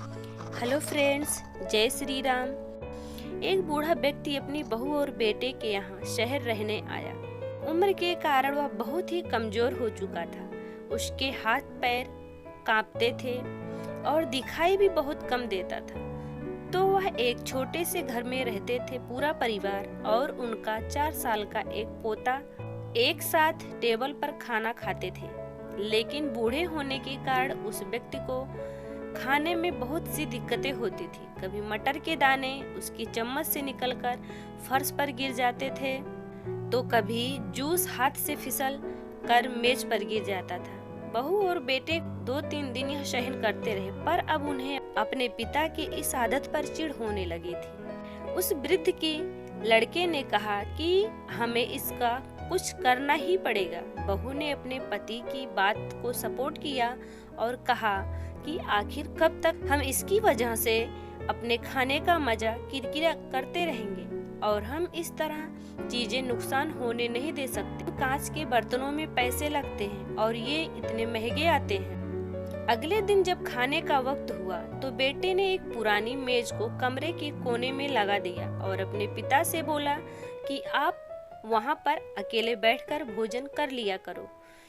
Hello friends, जय श्री राम। एक बूढ़ा व्यक्ति अपनी बहू और बेटे के यहाँ शहर रहने आया। उम्र के कारण वह बहुत ही कमजोर हो चुका था। उसके हाथ पैर कांपते थे और दिखाई भी बहुत कम देता था। तो वह एक छोटे से घर में रहते थे। पूरा परिवार और उनका 4 साल का एक पोता एक साथ टेबल पर खाना खाते थे। लेकिन बूढ़े होने के कारण उस व्यक्ति को खाने में बहुत सी दिक्कतें होती थी। कभी मटर के दाने उसकी चम्मच से निकलकर फर्श पर गिर जाते थे, तो कभी जूस हाथ से फिसल कर मेज पर गिर जाता था। बहू और बेटे 2-3 दिन यह सहन करते रहे, पर अब उन्हें अपने पिता की इस आदत पर चिढ़ होने लगी थी। उस वृद्ध की लड़के ने कहा कि हमें इसका कुछ करना ही पड़ेगा। बहू ने अपने पति की बात को सपोर्ट किया और कहा कि आखिर कब तक हम इसकी वजह से अपने खाने का मजा किरकिरा करते रहेंगे, और हम इस तरह चीजें नुकसान होने नहीं दे सकते। कांच के बर्तनों में पैसे लगते हैं और ये इतने महंगे आते हैं। अगले दिन जब खाने का वक्त हुआ तो बेटे ने एक पुरानी मेज को कमरे के कोने में लगा दिया और अपने पिता से बोला कि आप वहाँ पर अकेले बैठकर भोजन कर लिया करो।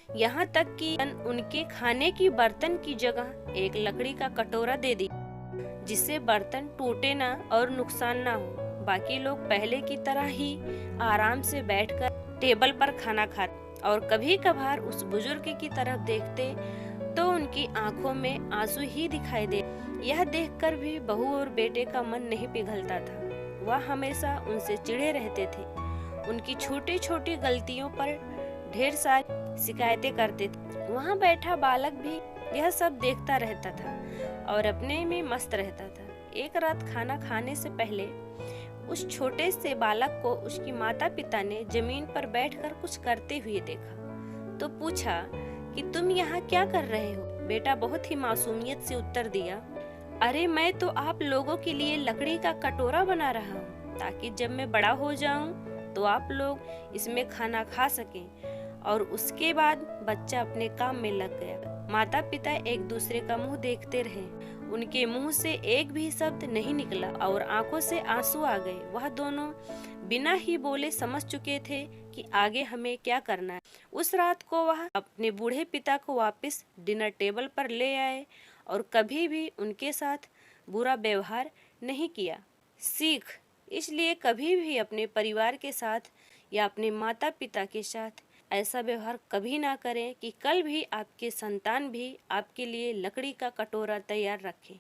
यहाँ तक कि उनके खाने की बर्तन की जगह एक लकड़ी का कटोरा दे दी, जिससे बर्तन टूटे ना और नुकसान ना हो। बाकी लोग पहले की तरह ही आराम से बैठकर टेबल पर खाना खाते और कभी कभार उस बुजुर्ग की तरफ देखते तो उनकी आंखों में आंसू ही दिखाई दे। यह देखकर भी बहू और बेटे का मन नहीं पिघलता था। वह हमेशा उनसे चिढ़े रहते थे। उनकी छोटी छोटी गलतियों पर ढेर सारी शिकायतें करते थे। वहाँ बैठा बालक भी यह सब देखता रहता था और अपने में मस्त रहता था। एक रात खाना खाने से पहले उस छोटे से बालक को उसकी माता पिता ने जमीन पर बैठकर कुछ करते हुए देखा, तो पूछा कि तुम यहाँ क्या कर रहे हो? बेटा बहुत ही मासूमियत से उत्तर दिया, अरे मैं तो आप लोगों के लिए लकड़ी का कटोरा बना रहा हूँ, ताकि जब मैं बड़ा हो जाऊँ तो आप लोग इसमें खाना खा सकें। और उसके बाद बच्चा अपने काम में लग गया। माता पिता एक दूसरे का मुंह देखते रहे। उनके मुंह से एक भी शब्द नहीं निकला और आंखों से आंसू आ गए। वह दोनों बिना ही बोले समझ चुके थे कि आगे हमें क्या करना है। उस रात को वह अपने बूढ़े पिता को वापस डिनर टेबल पर ले आए और कभी भी उनके साथ बुरा व्यवहार नहीं किया। सीख, इसलिए कभी भी अपने परिवार के साथ या अपने माता पिता के साथ ऐसा व्यवहार कभी ना करें कि कल भी आपके संतान भी आपके लिए लकड़ी का कटोरा तैयार रखें।